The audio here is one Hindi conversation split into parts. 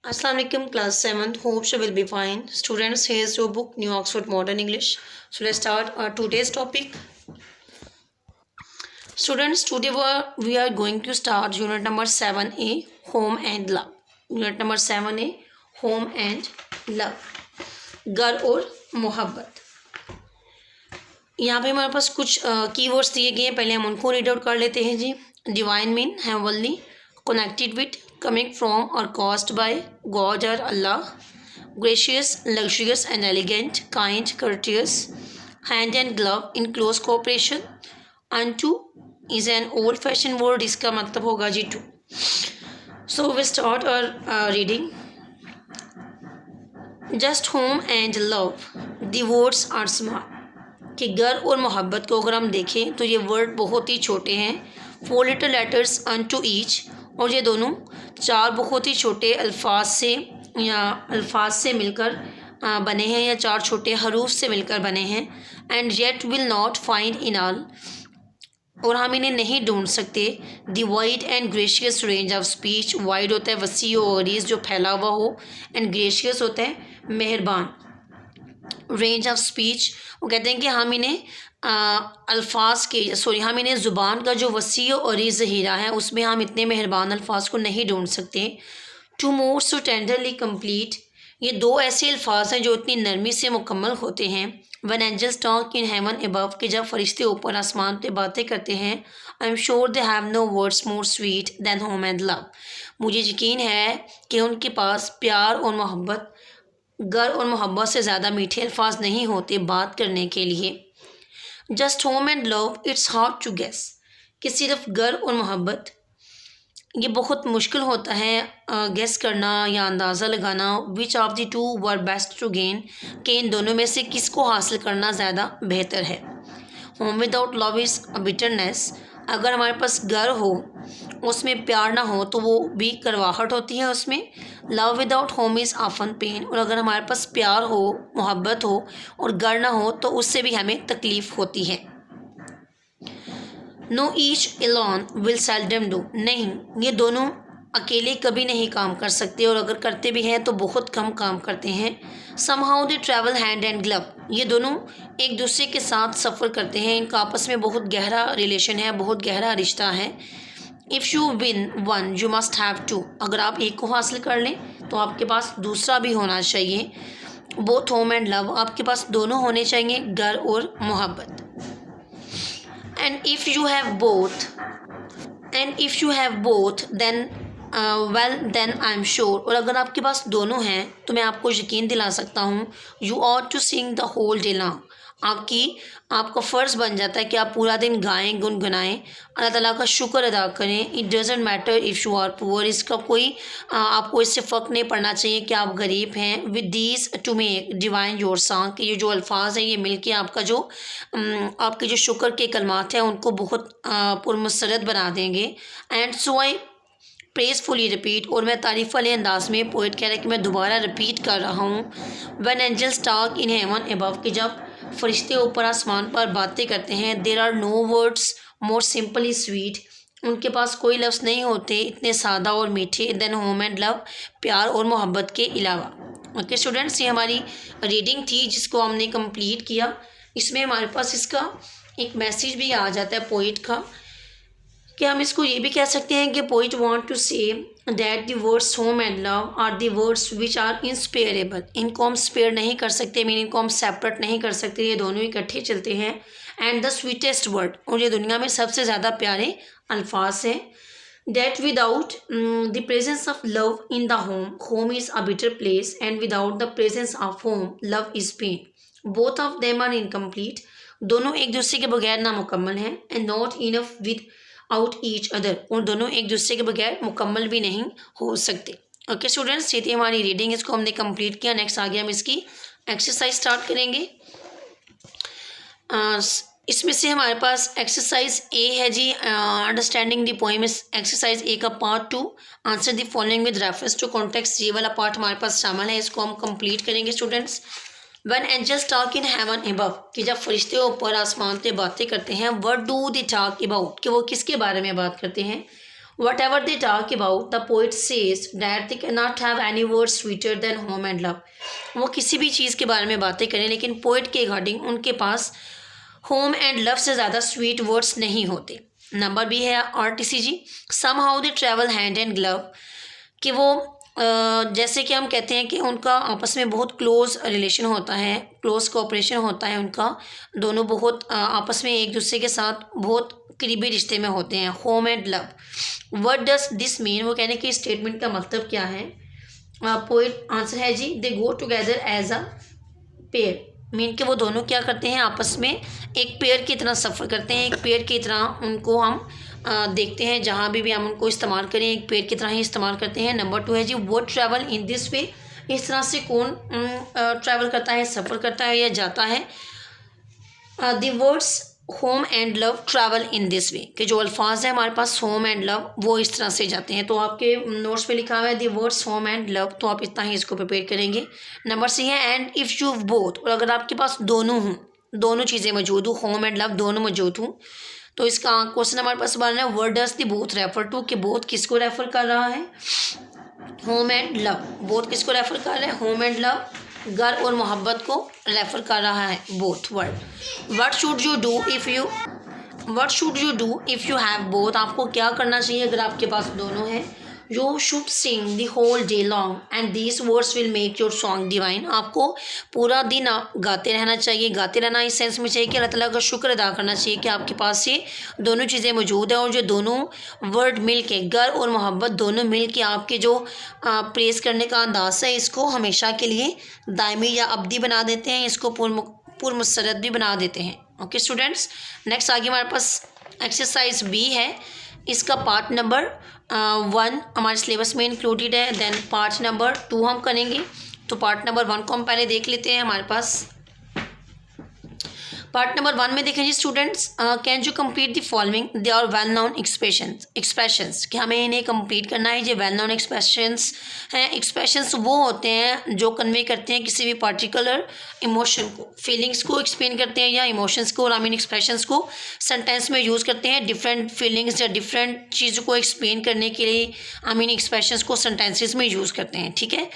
Assalamu alaikum, class 7th. Hope you will be fine. Students, here's your book, New Oxford Modern English. So let's start our today's topic. Students, today we are going to start unit number 7A, Home and Love. Unit number 7A, Home and Love. घर और मोहब्बत. यहाँ पे हमारे पास कुछ कीवर्ड्स दिए गए हैं. पहले हम उनको रीड आउट कर लेते हैं जी. Divine mean heavenly, connected with, coming from or caused by God or Allah, gracious, luxurious and elegant, kind, courteous, hand and glove in close cooperation. Unto is an old fashioned word, इसका मतलब होगा जी to. So we start our reading. Just home and love, the words are small. कि घर और मोहब्बत को अगर हम देखें तो ये वर्ड बहुत ही छोटे हैं. 4 little letters unto each, और ये दोनों 4 बहुत ही छोटे अल्फाज से मिलकर बने हैं या 4 छोटे हरूफ से मिलकर बने हैं. And yet will not find in all, और हम इन्हें नहीं ढूंढ सकते. The wide and gracious range of speech, wide होता है वसी और गरीज जो फैला हुआ हो, एंड ग्रेशियस होता है मेहरबान. रेंज ऑफ स्पीच, वो कहते हैं कि हम इन्हें हम इन्हें ज़ुबान का जो वसी और ज़हीरा है उसमें हम इतने मेहरबान अल्फाज को नहीं ढूंढ सकते. Two more so tenderly complete, ये 2 ऐसे अल्फाज हैं जो इतनी नरमी से मुकम्मल होते हैं. When angels talk in heaven above, कि जब फरिश्ते ऊपर आसमान पे बातें करते हैं. I am sure they have no words more sweet than home and love, मुझे यकीन है कि उनके पास प्यार और मोहब्बत, घर और मोहब्बत से ज़्यादा मीठे अल्फाज नहीं होते बात करने के लिए. Just home and love it's hard to guess, कि सिर्फ घर और मोहब्बत ये बहुत मुश्किल होता है गेस करना या अंदाज़ा लगाना. Which of the two were best to gain, कि इन दोनों में से किसको हासिल करना ज़्यादा बेहतर है. Home without love is a bitterness, अगर हमारे पास घर हो उसमें प्यार ना हो तो वो भी करवाहट होती है उसमें. Love without home is often pain, और अगर हमारे पास प्यार हो, मोहब्बत हो और घर ना हो तो उससे भी हमें तकलीफ़ होती है. No each alone will seldom do, नहीं ये दोनों अकेले कभी नहीं काम कर सकते, और अगर करते भी हैं तो बहुत कम काम करते हैं. Somehow they travel hand and glove, ये दोनों एक दूसरे के साथ सफ़र करते हैं, इनका आपस में बहुत गहरा रिलेशन है, बहुत गहरा रिश्ता है. If you win one you must have two, अगर आप एक को हासिल कर लें तो आपके पास दूसरा भी होना चाहिए. बोथ होम एंड लव, आपके पास दोनों होने चाहिए, घर और मोहब्बत. And if you have both then well then I am sure, और अगर आपके पास दोनों हैं तो मैं आपको यकीन दिला सकता हूँ. You ought to sing the whole day long, आपका फ़र्ज़ बन जाता है कि आप पूरा दिन गाएं, गुनगुनाएं, अल्लाह ताला का शुक्र अदा करें. It doesn't matter if you are poor, इसका कोई आपको इससे फ़र्क नहीं पड़ना चाहिए कि आप गरीब हैं. With these two make divine your song, कि ये जो अल्फाज हैं ये मिल के आपके जो शुक्र के कलमात हैं उनको बहुत पुरमसरत बना देंगे. एंड सो आई प्रेसफुली रिपीट, और मैं तारीफ़ वाले अंदाज में, पोइट कह रहा है कि मैं दोबारा रिपीट कर रहा हूँ. When angels talk in heaven above, कि जब फरिश्ते ऊपर आसमान पर बातें करते हैं. There are no words more simply sweet, उनके पास कोई लफ्ज़ नहीं होते इतने सादा और मीठे देन होम एंड लव, प्यार और मोहब्बत के अलावा. ओके स्टूडेंट्स, ये हमारी रीडिंग थी जिसको हमने कंप्लीट किया. इसमें हमारे पास इसका एक मैसेज भी आ जाता है पोइट का, कि हम इसको ये भी कह सकते हैं कि poet want to say that the words home and love are the words which are inspirable, इनको हम स्पेयर नहीं कर सकते, मीन इनको हम सेपरेट नहीं कर सकते, ये दोनों इकट्ठे चलते हैं. एंड द स्वीटेस्ट वर्ड, और ये दुनिया में सबसे ज़्यादा प्यारे अल्फाज हैं. That without the presence of love in the home is a bitter place, and without the presence of home love is pain. Both of them are incomplete, दोनों एक दूसरे के बगैर नामुकम्मल हैं. And not enough without each other, और दोनों एक दूसरे के बगैर मुकम्मल भी नहीं हो सकते. ओके स्टूडेंट्स, ये थी हमारी रीडिंग, इसको हमने कंप्लीट किया. नेक्स्ट आगे हम इसकी एक्सरसाइज स्टार्ट करेंगे. इसमें से हमारे पास एक्सरसाइज ए है जी, understanding the poem. Exercise A का part 2, answer the following with reference to context, ये वाला पार्ट हमारे पास शामिल है, इसको हम कंप्लीट करेंगे students. One angels talk in heaven above, कि जब फरिश्ते ऊपर आसमान पे बातें करते हैं. What do they talk about, कि वो किसके बारे में बात करते हैं. Whatever they talk about the poet says that they can not have any word sweeter than home and love. वो किसी भी चीज़ के बारे में बातें करें, लेकिन पोइट के अकॉर्डिंग उनके पास होम एंड लव से ज़्यादा स्वीट वर्ड्स नहीं होते। नंबर बी है RTCG, somehow they travel hand and glove, कि वो जैसे कि हम कहते हैं कि उनका आपस में बहुत क्लोज रिलेशन होता है, क्लोज कोऑपरेशन होता है उनका, दोनों बहुत आपस में एक दूसरे के साथ बहुत करीबी रिश्ते में होते हैं, home and love. What does this mean, वो कहने की स्टेटमेंट का मतलब क्या है। पोइट आंसर है जी, they go together as a pair, mean के वो दोनों क्या करते हैं, आपस में एक पेयर की तरह सफ़र करते हैं, एक पेयर की तरह उनको हम देखते हैं, जहाँ भी हम उनको इस्तेमाल करें एक पेड़ की तरह ही इस्तेमाल करते हैं। नंबर 2 है जी, वो ट्रैवल इन दिस वे, इस तरह से कौन ट्रैवल करता है, सफ़र करता है या जाता है। The words home and love travel in this way, कि जो अल्फाज है हमारे पास होम एंड लव वो इस तरह से जाते हैं। तो आपके नोट्स में लिखा हुआ है the words home and love, तो आप इतना ही इसको प्रिपेयर करेंगे। नंबर सी है एंड इफ़ यू बोथ, और अगर आपके पास दोनों हों, दोनों चीज़ें मौजूद हों, होम एंड लव दोनों मौजूद हों, तो इसका क्वेश्चन हमारे पास बन रहा है what does the both refer to, कि बोथ किसको रेफर कर रहा है, होम एंड लव। बोथ किसको रेफर कर रहा है, होम एंड लव, घर और मोहब्बत को रेफर कर रहा है both word. What should you do if you, what should you do if you have both, आपको क्या करना चाहिए अगर आपके पास दोनों हैं। You should sing the whole day long and these words will make your song divine, आपको पूरा दिन गाते रहना चाहिए। गाते रहना इस सेंस में चाहिए कि अल्लाह ताला का शुक्र अदा करना चाहिए कि आपके पास ये दोनों चीज़ें मौजूद हैं, और जो दोनों वर्ड मिल के, घर और मोहब्बत दोनों मिल के आपके जो प्रेस करने का अंदाज़ है, इसको हमेशा के लिए दायमी या अब्दी बना देते हैं, इसको पूर्व मुस्तरद भी बना देते हैं। ओके स्टूडेंट्स, नेक्स्ट आगे हमारे पास एक्सरसाइज बी है, इसका पार्ट नंबर 1 हमारे सिलेबस में इंक्लूडेड है, देन पार्ट नंबर 2 हम करेंगे। तो पार्ट नंबर 1 को हम पहले देख लेते हैं। हमारे पास पार्ट नंबर 1 में देखें जी students, can you complete the following, they are well known expressions, कि हमें इन्हें कंप्लीट करना है। ये वेल नोन एक्सप्रेशंस हैं। एक्सप्रेशंस वो होते हैं जो कन्वे करते हैं किसी भी पार्टिकुलर इमोशन को, फीलिंग्स को एक्सप्लेन करते हैं या इमोशंस को, और आई मीन एक्सप्रेशंस को सेंटेंस में यूज़ करते हैं डिफरेंट फीलिंग्स या डिफरेंट चीज़ों को एक्सप्लेन करने के लिए, आई मीन एक्सप्रेशंस को सेंटेंसेस में यूज़ करते हैं। ठीक है,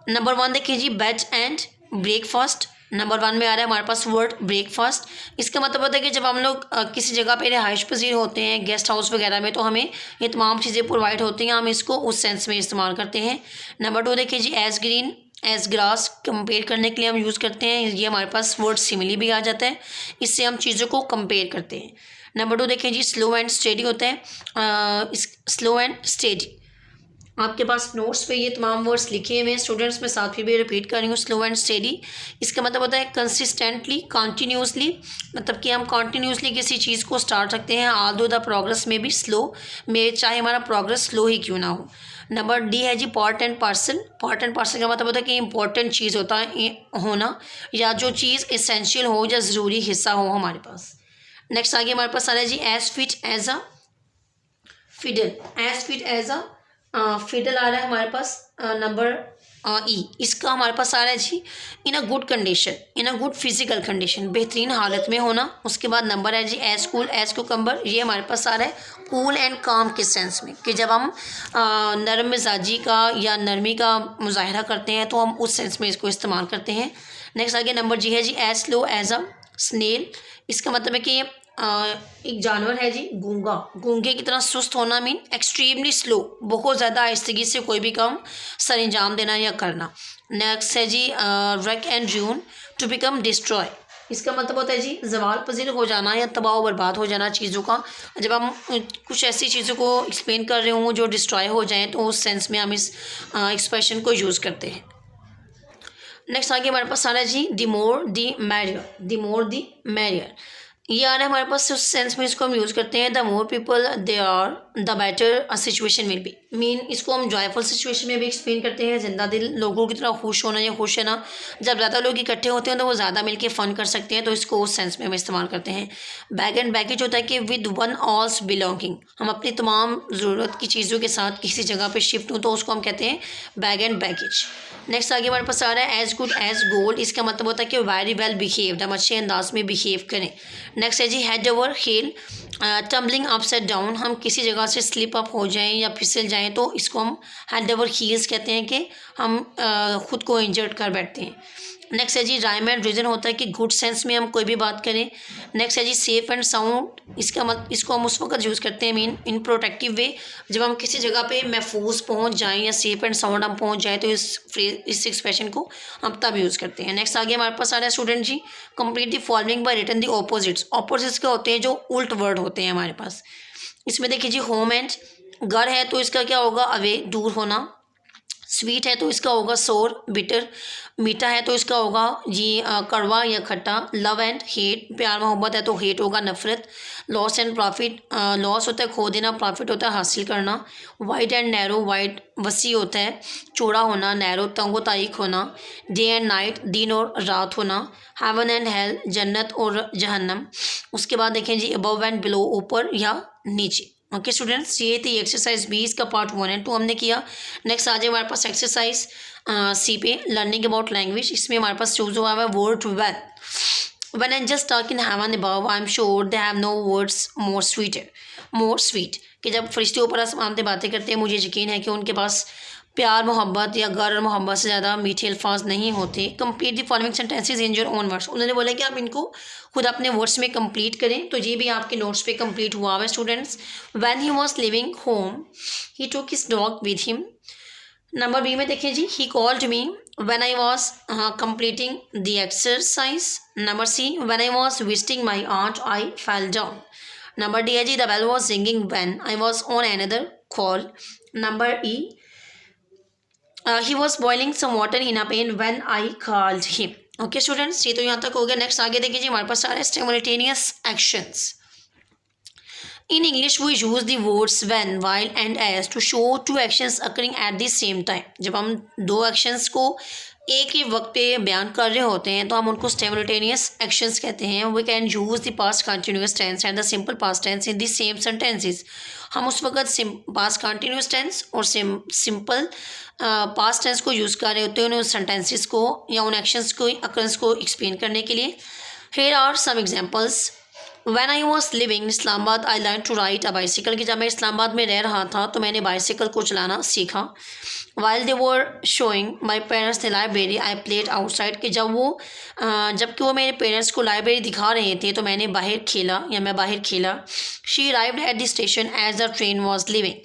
नंबर 1 देखिए जी, बेड एंड ब्रेकफास्ट। नंबर 1 में आ रहा है हमारे पास वर्ड ब्रेकफास्ट। इसका मतलब होता है कि जब हम लोग किसी जगह पे रिहाइश पजीर होते हैं, गेस्ट हाउस वगैरह में, तो हमें ये तमाम चीज़ें प्रोवाइड होती हैं, हम इसको उस सेंस में इस्तेमाल करते हैं। नंबर 2 देखिए जी, as green as grass, compare करने के लिए हम यूज़ करते हैं। ये हमारे पास वर्ड सिमिली भी आ जाता है, इससे हम चीज़ों को कंपेयर करते हैं। नंबर 2 देखें जी, स्लो एंड स्टेडी होता है। स्लो एंड स्टेडी, आपके पास नोट्स पे ये तमाम वर्ड्स लिखे हुए हैं स्टूडेंट्स, मैं साथ भी रिपीट कर रही हूँ। स्लो एंड स्टेडी, इसका मतलब होता है कंसिस्टेंटली, कॉन्टीन्यूसली, मतलब कि हम कॉन्टीन्यूसली किसी चीज़ को स्टार्ट रखते हैं, ऑल्दो द प्रोग्रेस में भी स्लो में, चाहे हमारा प्रोग्रेस स्लो ही क्यों ना हो। नंबर डी है जी, part and parcel. Part and parcel का मतलब होता है कि इंपॉर्टेंट चीज़ होता है होना, या जो चीज़ एसेंशियल हो या ज़रूरी हिस्सा हो हमारे पास। नेक्स्ट आगे हमारे पास आ रहा है जी, as fit as a fiddle. As fit as a fiddle आ रहा है हमारे पास नंबर ई। इसका हमारे पास आ रहा है जी, in a good condition, in a good physical condition, बेहतरीन हालत में होना। उसके बाद नंबर है जी, एज कूल एज कुकम्बर। ये हमारे पास आ रहा है कूल एंड काम के सेंस में, कि जब हम नरम मिजाजी का या नरमी का मुजाहरा करते हैं तो हम उस सेंस में इसको इस्तेमाल करते हैं। नेक्स्ट आगे नंबर जी है जी, as slow as a snail. इसका मतलब है कि ये एक जानवर है जी, गूंगा, गूंगे की तरह सुस्त होना, मीन एक्सट्रीमली स्लो, बहुत ज़्यादा आहिस्तगी से कोई भी काम सर अंजाम देना या करना। नेक्स्ट है जी, rack and ruin, to become destroy. इसका मतलब होता है जी, जवाल पजीर हो जाना या तबाह बर्बाद हो जाना चीज़ों का। जब हम कुछ ऐसी चीज़ों को एक्सप्लेन कर रहे हों जो डिस्ट्रॉय हो जाएँ, तो उस सेंस में हम इस एक्सप्रेशन को यूज़ करते हैं। नेक्स्ट आगे हमारे पास आ रहा है जी, the more the merrier, the more the merrier. ये आ रहा है हमारे पास उस सेंस में, इसको हम यूज़ करते हैं, the more people they are the better a situation will be, mean इसको हम जॉयफुल सिचुएशन में भी एक्सप्लेन करते हैं, जिंदा दिल लोगों की तरह खुश होना या खुश है ना। जब ज़्यादा लोग इकट्ठे होते हैं तो वो ज़्यादा मिलके फ़न कर सकते हैं, तो इसको उस सेंस में हम इस्तेमाल करते हैं। बैग एंड बैगेज होता है कि विद वन ऑल्स बिलोंगिंग, हम अपनी तमाम ज़रूरत की चीज़ों के साथ किसी जगह पर शिफ्ट हों तो उसको हम कहते हैं बैग एंड बैगेज। नेक्स्ट आगे हमारे पास आ रहा है एज गुड एज गोल्ड। इसका मतलब होता है कि वेरी वेल बिहेव्ड, हम अच्छे अंदाज में बिहेव करें। नेक्स्ट है जी, head over heel, tumbling upside down, हम किसी जगह से स्लिप अप हो जाएं या फिसल जाएं तो इसको हम हेड ओवर हील्स कहते हैं कि हम खुद को इंजर्ड कर बैठते हैं। नेक्स्ट है जी राइम एंड रीजन होता है कि गुड सेंस में हम कोई भी बात करें। नेक्स्ट है जी सेफ एंड साउंड, इसको हम उस वक्त यूज़ करते हैं मीन इन प्रोटेक्टिव वे, जब हम किसी जगह पे महफूज पहुंच जाएं या सेफ एंड साउंड हम पहुंच जाएं तो इस एक्सप्रेशन को हम तब यूज़ करते हैं। नेक्स्ट आगे हमारे पास आ रहा है स्टूडेंट जी, complete the following by written the opposites. Opposites क्या होते हैं? जो उल्ट वर्ड होते हैं हमारे पास। इसमें देखिए जी होम एंड, घर है तो इसका क्या होगा? अवे, दूर होना। स्वीट है तो इसका होगा सोर, बिटर। मीठा है तो इसका होगा जी कड़वा या खट्टा। लव एंड हेट, प्यार मोहब्बत है तो हेट होगा नफरत। लॉस एंड प्रॉफिट, लॉस होता है खो देना, प्रॉफिट होता है हासिल करना। वाइड एंड नैरो, वाइड वसी होता है चौड़ा होना, नैरो तंगो तारीख होना। डे एंड नाइट, दिन और रात होना। हेवन एंड हेल, जन्नत और जहन्नम। उसके बाद देखें जी अबव एंड बिलो, ऊपर या नीचे। ओके स्टूडेंट्स, ये थी एक्सरसाइज 20 का पार्ट 1 एंड 2 हमने किया। नेक्स्ट आ जाए हमारे पास एक्सरसाइज सी पे, लर्निंग अबाउट लैंग्वेज। इसमें हमारे पास चूज हुआ है word when I just talk in heaven above, I'm sure they have no words more sweet, कि जब फरिश्ते ऊपर आसमान पे बातें करते हैं मुझे यकीन है कि उनके पास प्यार मोहब्बत या घर और मोहब्बत से ज़्यादा मीठे अल्फाज नहीं होते। Complete the following sentences in your own words. उन्होंने बोला कि आप इनको खुद अपने वर्ड्स में कंप्लीट करें, तो ये भी आपके नोट्स पे कंप्लीट हुआ है students. When he was living home he took his dog with him. Number B में देखें जी he called me when I was completing the exercise. Number C when I was visiting my aunt I fell down. Number D है जी the bell was ringing when I was on another call. Number E he was boiling some water in a pan when I called him। Okay students, ये तो यहाँ तक हो गया। नेक्स्ट आगे देखिए जी हमारे पास आ रहा है simultaneous actions। In English we use the words when, while and as to show two actions occurring at the same time। जब हम दो actions को एक ही वक्त पे बयान कर रहे होते हैं तो हम उनको simultaneous actions कहते हैं। We can use the past continuous tense and the simple past tense in the same sentences। हम उस वक्त past continuous tense और simple past tense को यूज़ कर रहे होते हैं उन sentences को या उन actions को occurrence को explain करने के लिए। Here are some examples। When I was living in Islamabad, I learned to ride a bicycle। कि जब मैं इस्लामाबाद में रह रहा था तो मैंने बाइसिकल को चलाना सीखा। While they were showing my parents the library, I played outside। कि जबकि वो मेरे पेरेंट्स को लाइब्रेरी दिखा रहे थे तो मैंने बाहर खेला या मैं बाहर खेला। She arrived at the station as the train was leaving।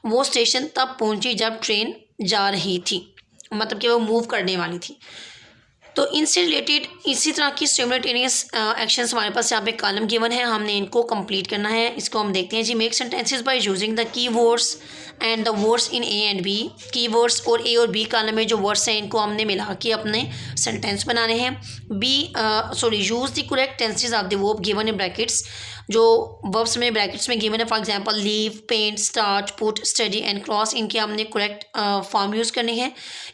वो स्टेशन तब पहुंची जब ट्रेन जा रही थी, मतलब कि वो मूव करने वाली थी। तो इनसे रिलेटेड इसी तरह की सिमुलेटेनियस एक्शंस हमारे पास यहाँ पे कॉलम गिवन है, हमने इनको कंप्लीट करना है। इसको हम देखते हैं जी। Make sentences by using the key words and the words in A and B. Key words और ए और बी कॉलम में जो वर्ड्स हैं इनको हमने मिला के अपने सेंटेंस बनाने हैं। Use the correct tenses of the verb given in brackets. जो वर्ब्स में ब्रैकेट्स में गिवन है, for example leave, paint, start, put, study and cross, इनके हमने करेक्ट फॉर्म यूज़ करने हैं।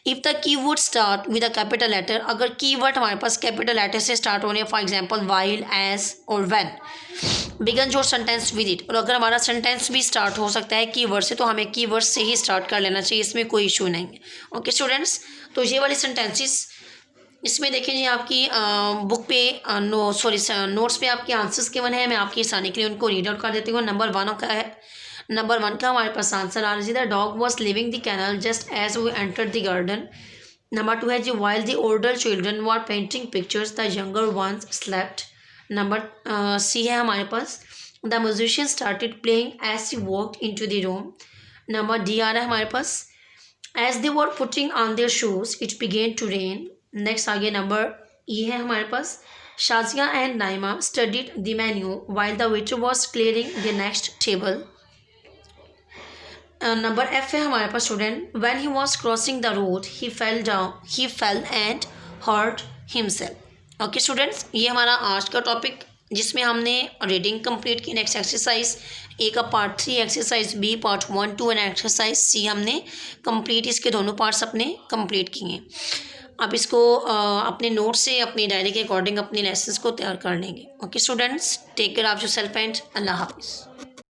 If the keyword start with a capital letter, अगर कीवर्ड हमारे पास कैपिटल लेटर से स्टार्ट होने, फॉर एग्जांपल वाइल, एज और when. Begin your sentence with it, और अगर हमारा सेंटेंस भी स्टार्ट हो सकता है कीवर्ड से तो हमें कीवर्ड से ही स्टार्ट कर लेना चाहिए, इसमें कोई इशू नहीं है। ओके स्टूडेंट्स, तो ये वाली सेंटेंसेस इसमें देखें जी आपकी बुक पे नोट्स पे आपके आंसर्स गिवन है। मैं आपकी आसानी के लिए उनको रीड आउट कर देती हूँ। नंबर 1 का है, नंबर 1 का हमारे पास आंसर आ रहा है the dog was living the kennel just as we entered the garden. Number 2 है जी while the older children were painting pictures the younger ones slept. Number C है हमारे पास the musician started playing as he walked into the room. Number D आ रहा है हमारे पास as they were putting on their shoes it began to rain. Next आगे नंबर ई है हमारे पास Shazia and Naima studied the menu while the waiter was clearing the next table. Number F है हमारे पास student when he was crossing the road he fell and hurt himself. Okay students, ये हमारा आज का टॉपिक जिसमें हमने रीडिंग कंप्लीट की। नेक्स्ट एक्सरसाइज ए का part 3, exercise B part 1, 2 and exercise C हमने कंप्लीट इसके दोनों पार्ट्स अपने कंप्लीट किए। आप इसको अपने नोट से अपनी डायरी के अकॉर्डिंग अपने लेसन्स को तैयार कर लेंगे। Okay students, take care of yourself and अल्लाह हाफिज़।